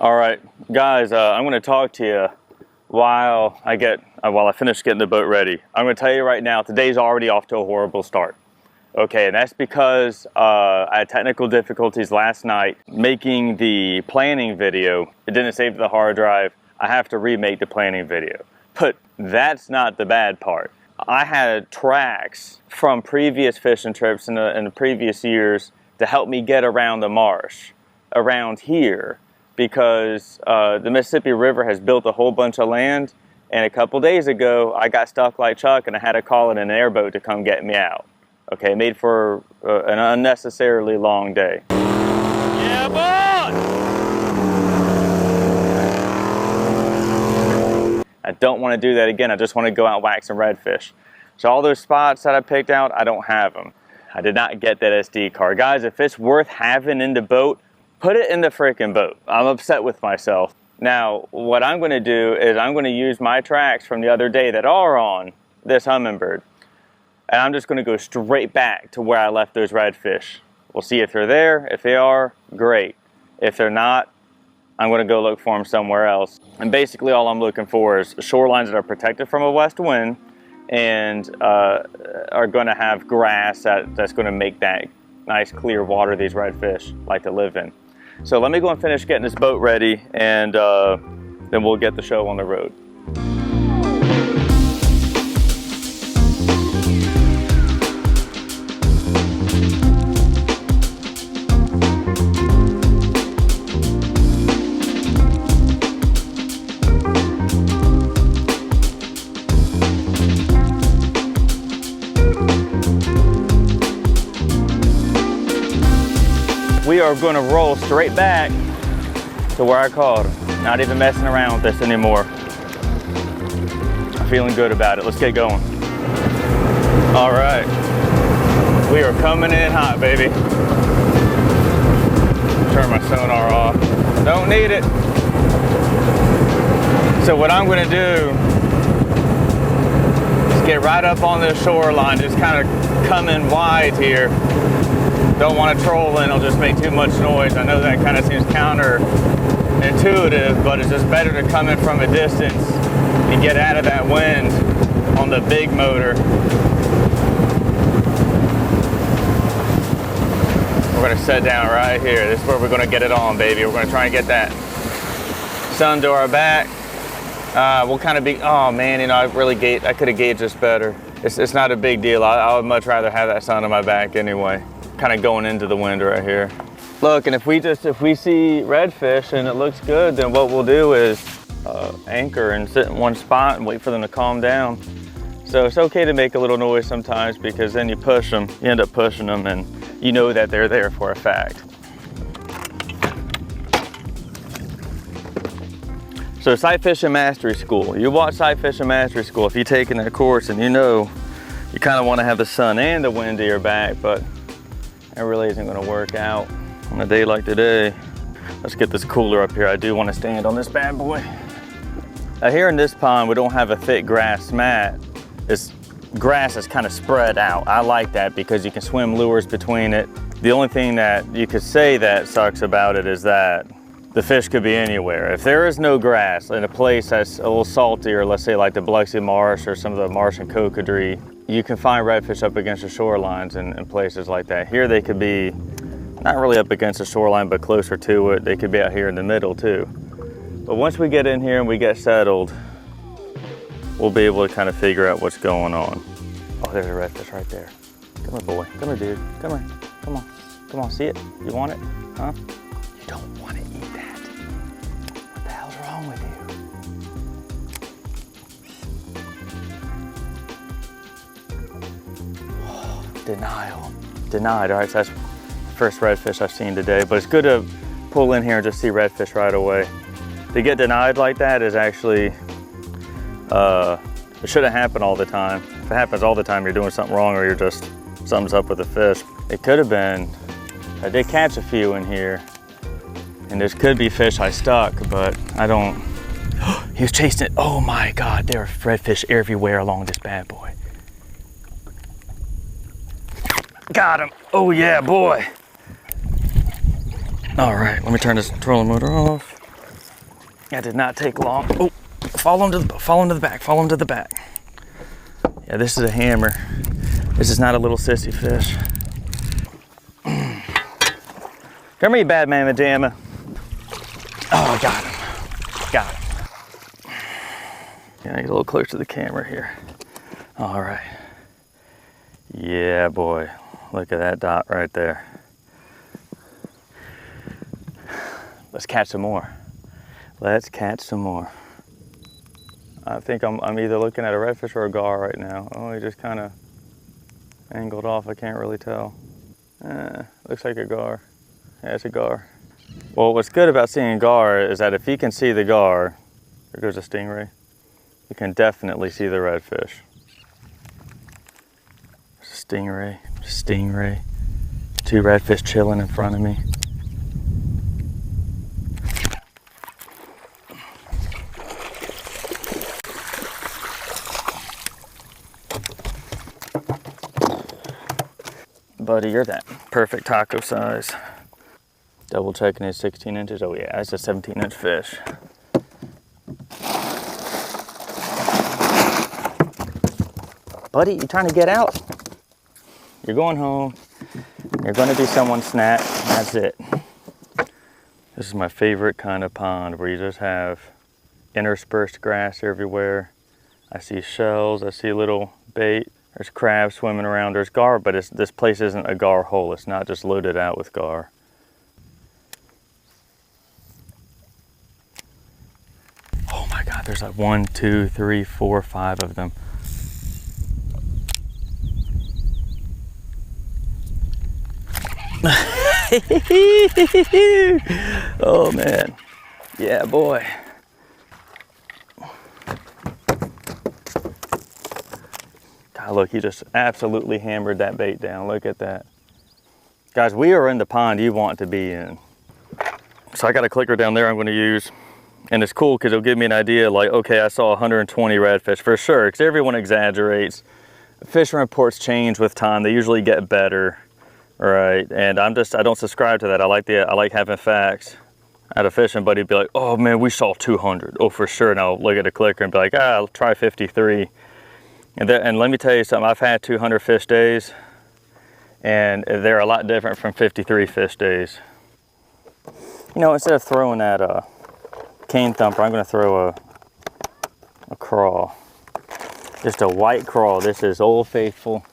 All right, guys, I'm going to talk to you while I finish getting the boat ready. I'm going to tell you right now, today's already off to a horrible start. Okay, and that's because I had technical difficulties last night making the planning video. It didn't save to the hard drive. I have to remake the planning video. But that's not the bad part. I had tracks from previous fishing trips in the previous years to help me get around the marsh around here, because the Mississippi River has built a whole bunch of land, and a couple days ago I got stuck like Chuck and I had to call in an airboat to come get me out. Okay, made for an unnecessarily long day. Yeah, boy! I don't want to do that again. I just want to go out and whack some redfish. So all those spots that I picked out, I don't have them. I did not get that SD card. Guys, if it's worth having in the boat, put it in the freaking boat. I'm upset with myself. Now, what I'm going to do is I'm going to use my tracks from the other day that are on this Humminbird, and I'm just going to go straight back to where I left those redfish. We'll see if they're there. If they are, great. If they're not, I'm going to go look for them somewhere else. And basically all I'm looking for is shorelines that are protected from a west wind and are going to have grass that's going to make that nice clear water these redfish like to live in. So let me go and finish getting this boat ready, and then we'll get the show on the road. We are going to roll straight back to where I caught them. Not even messing around with this anymore. I'm feeling good about it. Let's get going. All right. We are coming in hot, baby. Turn my sonar off. Don't need it. So what I'm going to do is get right up on this shoreline, just kind of come in wide here. Don't want to troll in, it'll just make too much noise. I know that kind of seems counterintuitive, but it's just better to come in from a distance and get out of that wind on the big motor. We're going to set down right here. This is where we're going to get it on, baby. We're going to try and get that sun to our back. We'll kind of be, oh man, you know, I could have gauged this better. It's not a big deal. I would much rather have that sun on my back anyway. Kind of going into the wind right here. Look, and if we see redfish and it looks good, then what we'll do is anchor and sit in one spot and wait for them to calm down. So it's okay to make a little noise sometimes, because then you end up pushing them, and you know that they're there for a fact. So Sight Fishing Mastery School. You watch Sight Fishing Mastery School, if you're taking that course, and you know you kind of want to have the sun and the wind to your back, but that really isn't going to work out on a day like today. Let's get this cooler up here. I do want to stand on this bad boy. Now here in this pond, we don't have a thick grass mat. This grass is kind of spread out. I like that because you can swim lures between it. The only thing that you could say that sucks about it is that the fish could be anywhere. If there is no grass in a place that's a little saltier, let's say like the Biloxi Marsh or some of the Marsh and Cocodrie, you can find redfish up against the shorelines and places like that. Here they could be not really up against the shoreline, but closer to it. They could be out here in the middle too. But once we get in here and we get settled, we'll be able to kind of figure out what's going on. Oh, there's a redfish right there. Come here, boy. Come here, dude. Come here. Come on. Come on, see it? You want it? Huh? You don't want to eat that. What the hell's wrong with you? Denial. Denied. All right, so that's the first redfish I've seen today, but it's good to pull in here and just see redfish right away. To get denied like that is actually, it shouldn't happen all the time. If it happens all the time, you're doing something wrong, or you're just, something's up with the fish. It could have been, I did catch a few in here, and this could be fish I stuck, but I don't, he was chasing it. Oh my God, there are redfish everywhere along this bad boy. Got him. Oh yeah, boy. All right, let me turn this trolling motor off. That did not take long. Oh, fall into the back. Yeah, this is a hammer. This is not a little sissy fish. Come here, you bad mamma jamma. Oh, got him. Yeah, get a little closer to the camera here. All right. Yeah, boy. Look at that dot right there. Let's catch some more. I think I'm either looking at a redfish or a gar right now. Oh, he just kind of angled off. I can't really tell. Looks like a gar. Yeah, it's a gar. Well, what's good about seeing a gar is that if you can see the gar, there goes a stingray, you can definitely see the redfish. Stingray. 2 redfish chilling in front of me. Buddy, you're that perfect taco size. Double checking his 16 inches. Oh yeah, that's a 17-inch fish. Buddy, you trying to get out? You're going home. You're going to be someone's snack. That's it. This is my favorite kind of pond where you just have interspersed grass everywhere. I see shells. I see little bait. There's crabs swimming around. There's gar, but this place isn't a gar hole. It's not just loaded out with gar. Oh my God, there's like 1, 2, 3, 4, 5 of them. Oh man, yeah boy. God, look, he just absolutely hammered that bait down. Look at that. Guys, we are in the pond you want to be in. So I got a clicker down there I'm going to use, and it's cool because it'll give me an idea like, okay, I saw 120 redfish for sure, because everyone exaggerates. Fishing reports change with time. They usually get better. Right, and I don't subscribe to that. I like having facts. I had a fishing buddy be like, oh man, we saw 200. Oh, for sure. And I'll look at the clicker and be like, I'll try 53. And let me tell you something, I've had 200 fish days, and they're a lot different from 53 fish days. You know, instead of throwing that cane thumper, I'm gonna throw a crawl. Just a white crawl. This is Old Faithful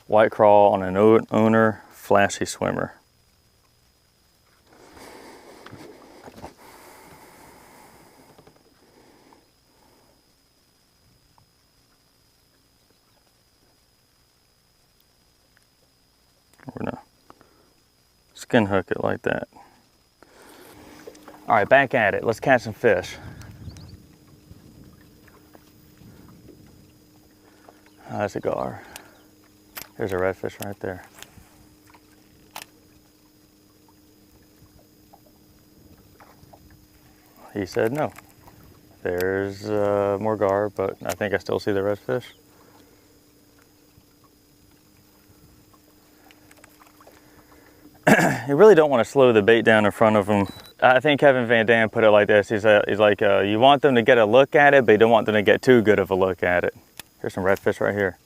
white crawl on an owner flashy swimmer. We're gonna skin hook it like that. All right, back at it. Let's catch some fish. Oh, that's a gar. There's a redfish right there. He said no. There's more gar, but I think I still see the redfish. You really don't want to slow the bait down in front of them. I think Kevin Van Dam put it like this. He's like, you want them to get a look at it, but you don't want them to get too good of a look at it. Here's some redfish right here.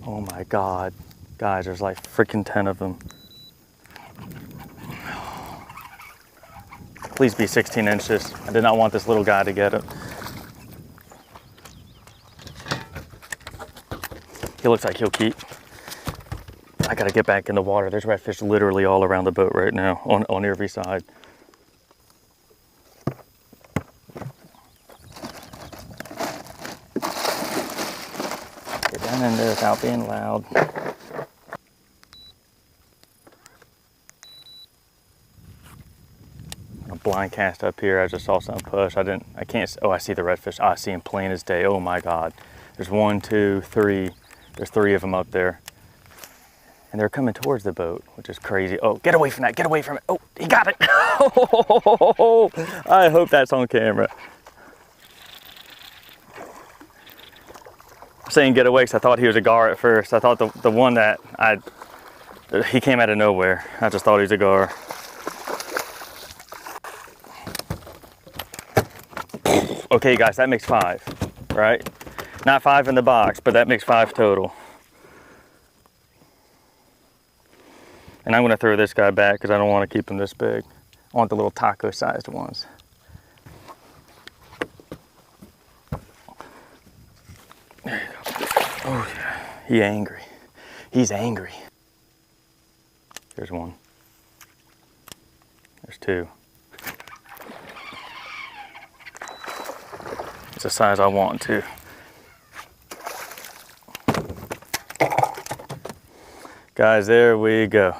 Oh my God. Guys, there's like freaking 10 of them. Please be 16 inches. I did not want this little guy to get it. He looks like he'll keep. I gotta get back in the water. There's redfish literally all around the boat right now, on every side. Get down in there without being loud. Blind cast up here. I just saw something push. I can't, oh, I see the redfish. Oh, I see him plain as day. Oh my God. There's 1, 2, 3. There's 3 of them up there. And they're coming towards the boat, which is crazy. Oh, get away from that, get away from it. Oh, he got it. Oh, I hope that's on camera. I'm saying get away because I thought he was a gar at first. I thought the one that he came out of nowhere. I just thought he was a gar. Okay guys, that makes 5, right? Not 5 in the box, but that makes 5 total. And I'm gonna throw this guy back because I don't want to keep him this big. I want the little taco sized ones. There you go. Oh yeah, he's angry. He's angry. There's one. There's 2. It's the size I want too. Guys, there we go.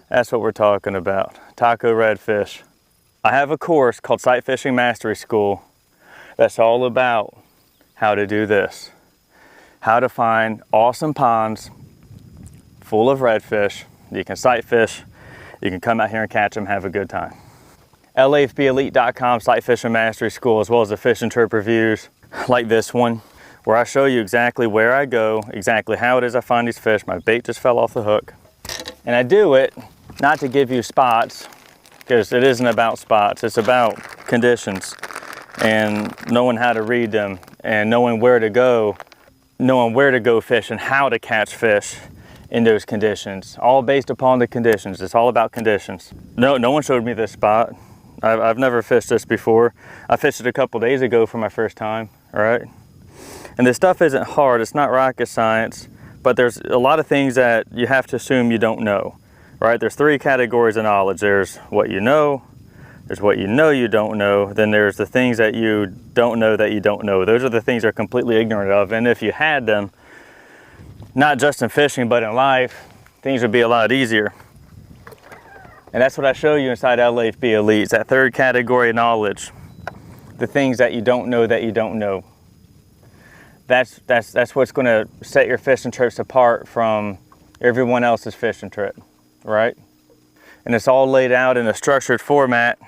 That's what we're talking about. Taco redfish. I have a course called Sight Fishing Mastery School that's all about how to do this. How to find awesome ponds full of redfish. You can sight fish. You can come out here and catch them, have a good time. LAFBElite.com Sight Fishing Mastery School, as well as the fishing trip reviews like this one, where I show you exactly where I go, exactly how it is I find these fish. My bait just fell off the hook. And I do it not to give you spots, because it isn't about spots. It's about conditions and knowing how to read them and knowing where to go fish and how to catch fish in those conditions, all based upon the conditions. It's all about conditions. No one showed me this spot. I've never fished this before. I fished it a couple days ago for my first time, all right? And this stuff isn't hard, it's not rocket science, but there's a lot of things that you have to assume you don't know, right? There's 3 categories of knowledge. There's what you know, there's what you know you don't know, then there's the things that you don't know that you don't know. Those are the things you're completely ignorant of, and if you had them, not just in fishing, but in life, things would be a lot easier. And that's what I show you inside LAFB Elite, that 3rd category of knowledge. The things that you don't know that you don't know. That's what's gonna set your fishing trips apart from everyone else's fishing trip, right? And it's all laid out in a structured format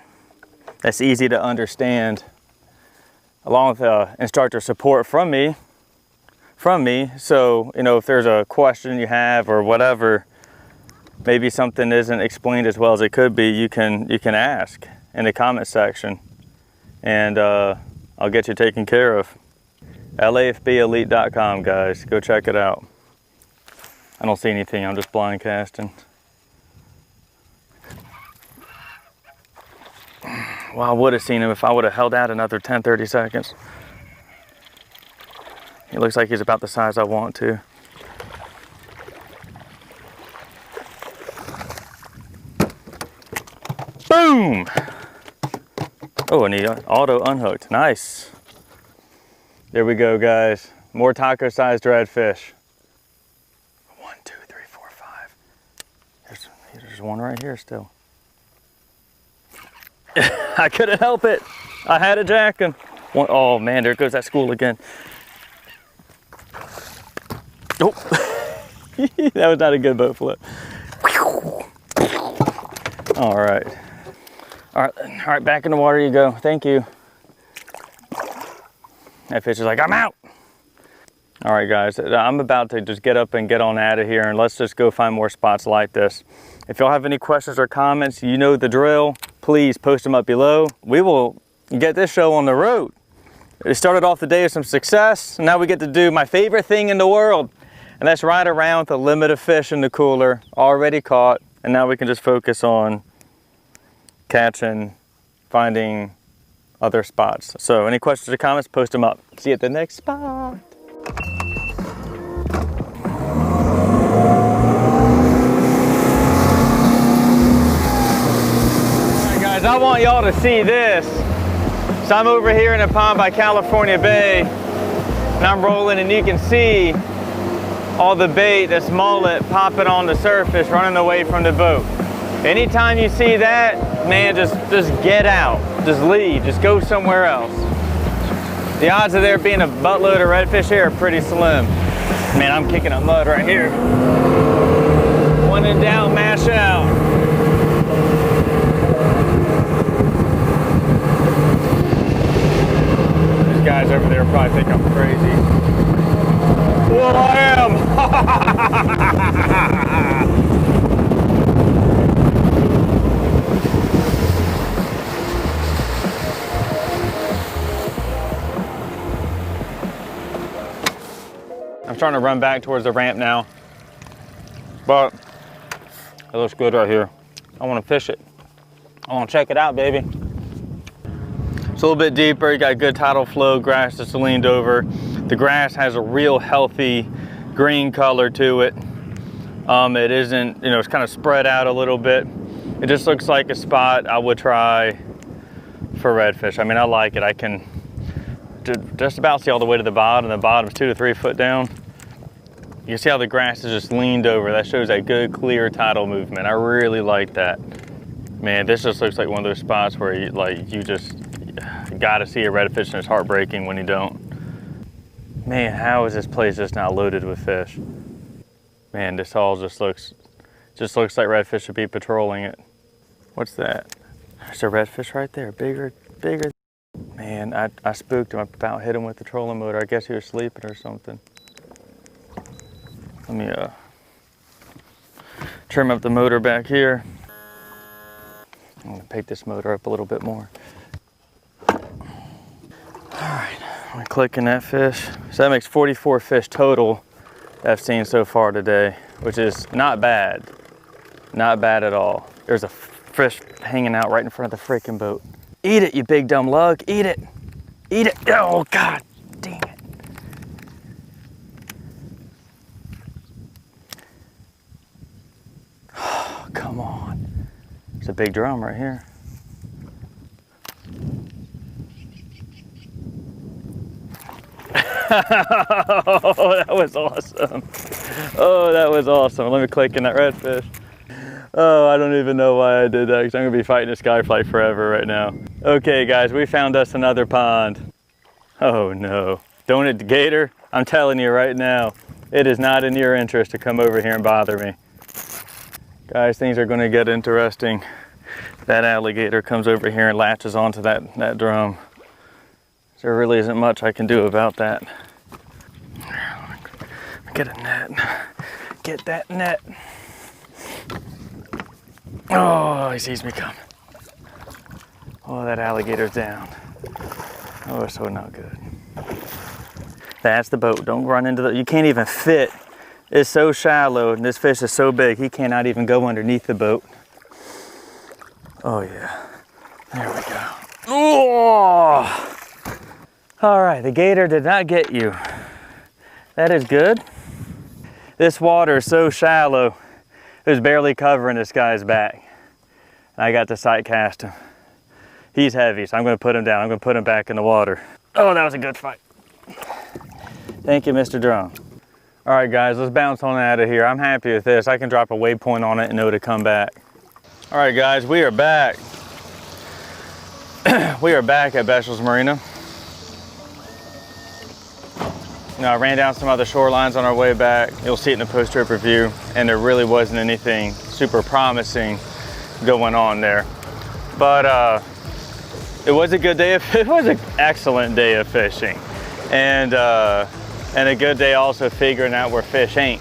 that's easy to understand, along with instructor support from me. So, you know, if there's a question you have or whatever, maybe something isn't explained as well as it could be, you can ask in the comment section, and I'll get you taken care of. LAFBElite.com, guys, go check it out. I don't see anything, I'm just blind casting. Well, I would have seen him if I would have held out another 10-30 seconds. He looks like he's about the size I want to. Boom! Oh, and he auto unhooked. Nice. There we go, guys. More taco-sized redfish. 1, 2, 3, 4, 5. There's one right here still. I couldn't help it. I had to jack him. Oh man, there goes that school again. Oh, that was not a good boat flip. All right. All right, back in the water you go. Thank you. That fish is like, I'm out. All right, guys, I'm about to just get up and get on out of here, and let's just go find more spots like this. If y'all have any questions or comments, you know the drill. Please post them up below. We will get this show on the road. It started off the day with some success, and now we get to do my favorite thing in the world, and that's ride around with a limit of fish in the cooler already caught, and now we can just focus on catching, finding other spots. So any questions or comments, post them up. See you at the next spot. I want y'all to see this. So I'm over here in a pond by California Bay, and I'm rolling, and you can see all the bait, this mullet popping on the surface, running away from the boat. Anytime you see that, man, just get out, just leave, just go somewhere else. The odds of there being a buttload of redfish here are pretty slim. Man, I'm kicking up mud right here. When in doubt, mash out. Guys over there probably think I'm crazy. Well, I am. starting to run back towards the ramp now, but it looks good right here. I want to fish it. I want to check it out, baby. It's a little bit deeper. You got good tidal flow, grass that's leaned over. The grass has a real healthy green color to it. It isn't, you know, it's kind of spread out a little bit. It just looks like a spot I would try for redfish. I mean, I like it. I can just about see all the way to the bottom. The bottom's 2 to 3 foot down. You can see how the grass is just leaned over. That shows that good, clear tidal movement. I really like that. Man, this just looks like one of those spots where you just gotta see a redfish, and it's heartbreaking when you don't. Man, how is this place just not loaded with fish? Man, this all just looks like redfish should be patrolling it. What's that? There's a redfish right there, bigger. Man, I spooked him. I about hit him with the trolling motor. I guess he was sleeping or something. Let me trim up the motor back here. I'm gonna pick this motor up a little bit more. All right, I'm clicking that fish. So that makes 44 fish total that I've seen so far today, which is not bad. Not bad at all. There's a fish hanging out right in front of the freaking boat. Eat it, you big dumb lug, eat it. Eat it, oh God, dang it. Oh, come on. There's a big drum right here. Oh, that was awesome. Oh, that was awesome. Let me click in that redfish. Oh, I don't even know why I did that, because I'm gonna be fighting a skyfly forever right now. Okay guys, we found us another pond. Oh no. Don't it, gator? I'm telling you right now, it is not in your interest to come over here and bother me. Guys, things are gonna get interesting. That alligator comes over here and latches onto that drum. There really isn't much I can do about that. Get a net. Get that net. Oh, he sees me coming. Oh, that alligator's down. Oh, it's so not good. That's the boat. Don't run into you can't even fit. It's so shallow and this fish is so big, he cannot even go underneath the boat. Oh yeah, there we go. Oh! All right, the gator did not get you. That is good. This water is so shallow, it was barely covering this guy's back. I got to sight cast him. He's heavy, so I'm gonna put him down. I'm gonna put him back in the water. Oh, that was a good fight. Thank you, Mr. Drum. All right, guys, let's bounce on out of here. I'm happy with this. I can drop a waypoint on it and know to come back. All right, guys, we are back. We are back at Bechel's Marina. Now, I ran down some other shorelines on our way back. You'll see it in the post-trip review, and there really wasn't anything super promising going on there. But it was a good day. It was an excellent day of fishing, and a good day also figuring out where fish ain't,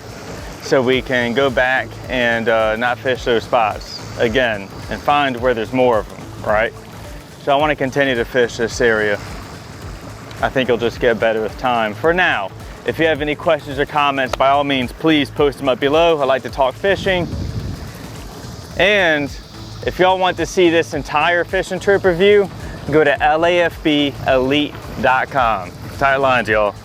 so we can go back and not fish those spots again and find where there's more of them, right? So I want to continue to fish this area. I think it'll just get better with time. For now, if you have any questions or comments, by all means, please post them up below. I like to talk fishing. And if y'all want to see this entire fishing trip review, go to lafbelite.com. Tight lines, y'all.